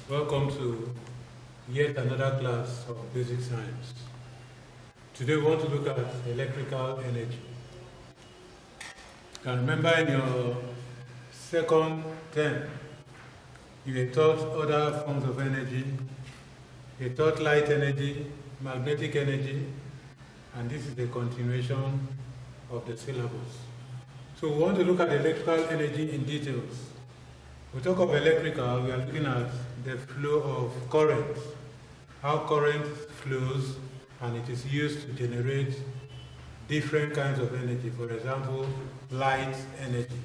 Welcome to yet another class of basic science. Today we want to look at electrical energy. And remember in your second term, you were taught other forms of energy. You taught light energy, magnetic energy, and this is the continuation of the syllabus. So we want to look at electrical energy in details. We talk of electrical, we are looking at the flow of current, how current flows, and it is used to generate different kinds of energy, for example, light energy.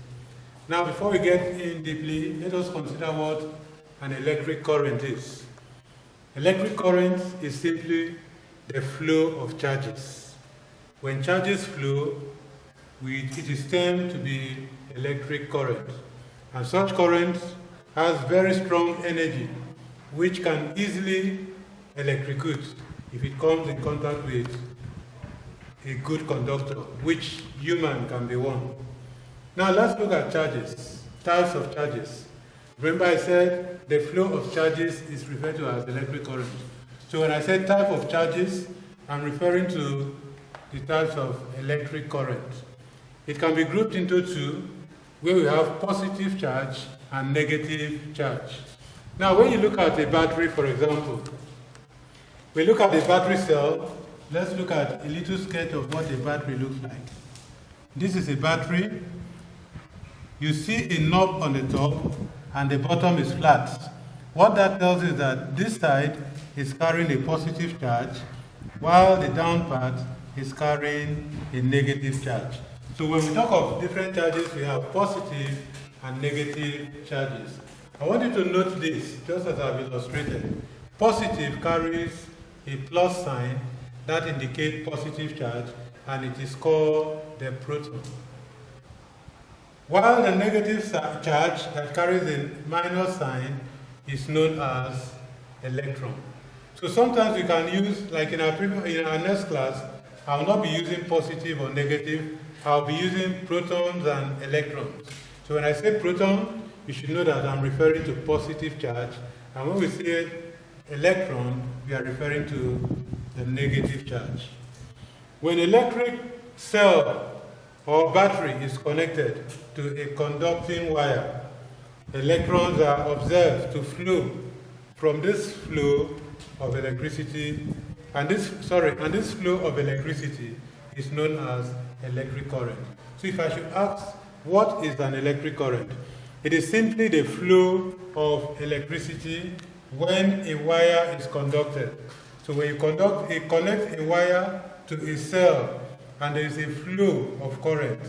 Now, before we get in deeply, let us consider what an electric current is. Electric current is simply the flow of charges. When charges flow, it is termed to be electric current. And such current has very strong energy, which can easily electrocute if it comes in contact with a good conductor, which human can be one. Now let's look at charges, types of charges. Remember I said the flow of charges is referred to as electric current. So when I say type of charges, I'm referring to the types of electric current. It can be grouped into two, where we have positive charge and negative charge. Now, when you look at a battery, for example, we look at a battery cell. Let's look at a little sketch of what a battery looks like. This is a battery. You see a knob on the top, and the bottom is flat. What that tells you is that this side is carrying a positive charge, while the down part is carrying a negative charge. So when we talk of different charges, we have positive and negative charges. I want you to note this, just as I've illustrated. Positive carries a plus sign that indicates positive charge, and it is called the proton. While the negative charge that carries a minus sign is known as electron. So sometimes we can use, like in our next class, I will not be using positive or negative. I'll be using protons and electrons. So when I say proton, you should know that I'm referring to positive charge. And when we say electron, we are referring to the negative charge. When electric cell or battery is connected to a conducting wire, electrons are observed to flow from this flow of electricity, and this flow of electricity is known as electric current. So if I should ask, what is an electric current? It is simply the flow of electricity when a wire is conducted. So when you connect a wire to a cell and there is a flow of current,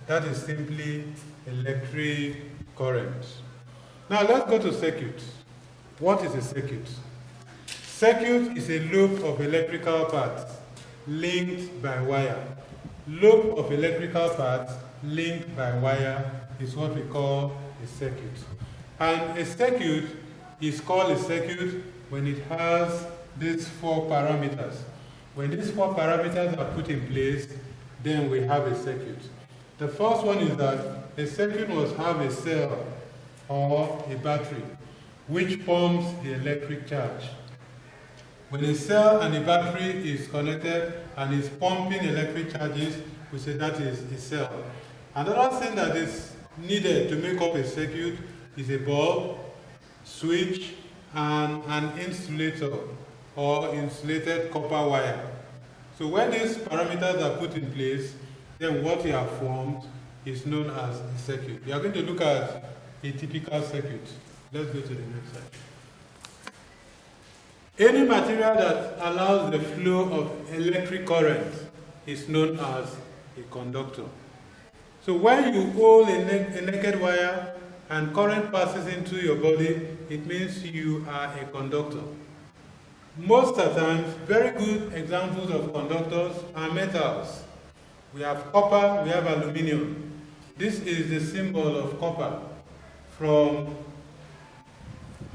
that is simply electric current. Now let's go to circuit. What is a circuit? Circuit is a loop of electrical parts linked by wire. Loop of electrical parts linked by wire is what we call a circuit. And a circuit is called a circuit when it has these four parameters. When these four parameters are put in place, then we have a circuit. The first one is that a circuit must have a cell or a battery which pumps the electric charge. When a cell and a battery is connected and is pumping electric charges, we say that is a cell. Another thing that is needed to make up a circuit is a bulb, switch, and an insulator or insulated copper wire. So when these parameters are put in place, then what you have formed is known as a circuit. We are going to look at a typical circuit. Let's go to the next slide. Any material that allows the flow of electric current is known as a conductor. So when you hold a naked wire and current passes into your body, it means you are a conductor. Most of the times, very good examples of conductors are metals. We have copper, we have aluminum. This is the symbol of copper from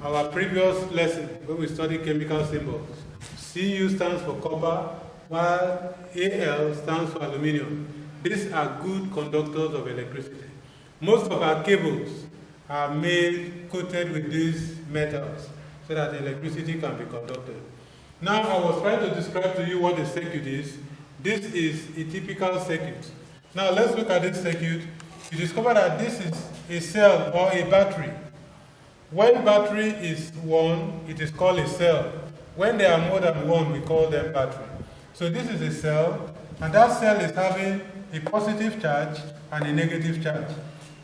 our previous lesson when we studied chemical symbols. Cu stands for copper, while Al stands for aluminum. These are good conductors of electricity. Most of our cables are made coated with these metals. so that electricity can be conducted. Now, I was trying to describe to you what a circuit is. This is a typical circuit. Now, let's look at this circuit. You discover that this is a cell or a battery. When battery is one, it is called a cell. When there are more than one, we call them battery. So this is a cell, and that cell is having a positive charge and a negative charge.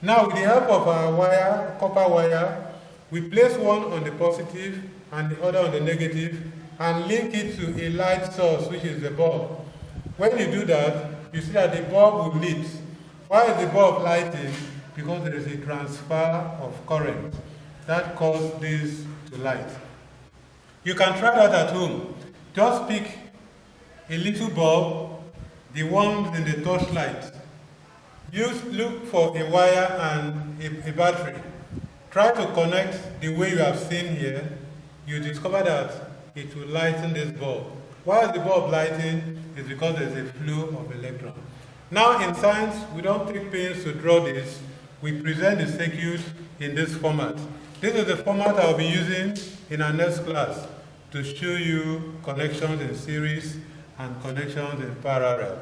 Now, with the help of our wire, copper wire, we place one on the positive and the other on the negative, and link it to a light source, which is the bulb. When you do that, you see that the bulb will lit. Why is the bulb lighting? Because there is a transfer of current that causes this to light. You can try that at home. Just pick a little bulb, the ones in the torchlight. Look for a wire and a battery. Try to connect the way you have seen here. You discover that it will lighten this bulb. Why is the bulb lighting? It's because there's a flow of electrons. Now in science, we don't take pains to draw this. We present the circuit in this format. This is the format I'll be using in our next class to show you connections in series and connections in parallel.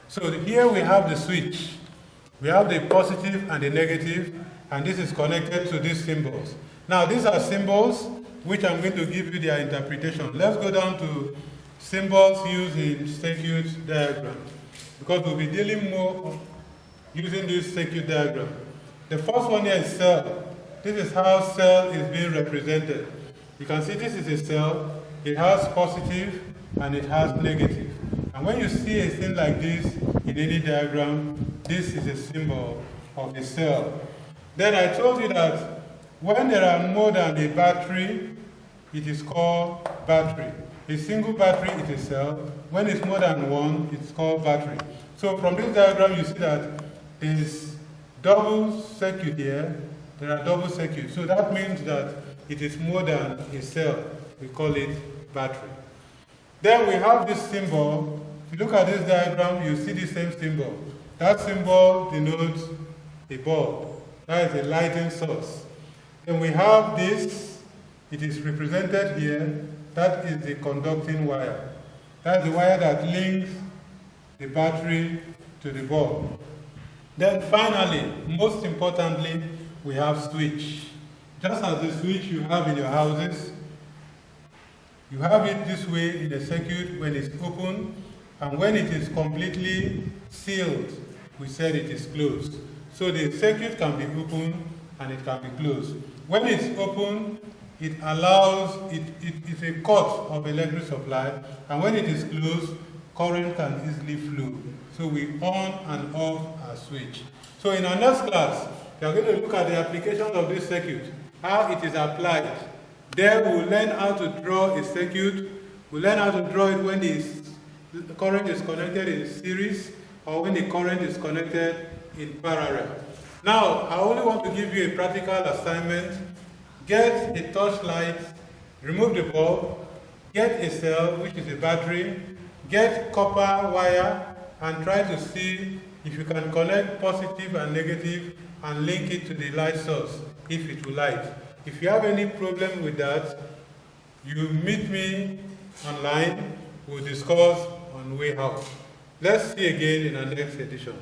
So here we have the switch. We have the positive and the negative, and this is connected to these symbols. Now these are symbols which I'm going to give you their interpretation. Let's go down to symbols used in circuit diagram, because we'll be dealing more using this circuit diagram. The first one here is cell. This is how cell is being represented. You can see this is a cell. It has positive and it has negative. And when you see a thing like this in any diagram, this is a symbol of a cell. Then I told you that when there are more than a battery, it is called battery. A single battery is a cell. When it's more than one, it's called battery. So from this diagram, you see that there is double circuit here. There are double circuits. So that means that it is more than a cell. We call it battery. Then we have this symbol. If you look at this diagram, you see the same symbol. That symbol denotes a bulb. That is a lighting source. Then we have this. It is represented here. That is the conducting wire. That's the wire that links the battery to the bulb. Then finally, most importantly, we have switch. Just as the switch you have in your houses, you have it this way in the circuit when it's open, and when it is completely sealed, we said it is closed. So the circuit can be open and it can be closed. When it's open, it allows, it's a cut of electric supply, and when it is closed, current can easily flow. So we on and off our switch. So in our next class, we are going to look at the application of this circuit, how it is applied. There we will learn how to draw a circuit. We'll learn how to draw it when the current is connected in series or when the current is connected in parallel. Now, I only want to give you a practical assignment. Get a torchlight, remove the bulb, get a cell, which is a battery, get copper wire, and try to see if you can connect positive and negative and link it to the light source, if it will light. If you have any problem with that, you meet me online, we'll discuss on way out. Let's see again in our next edition.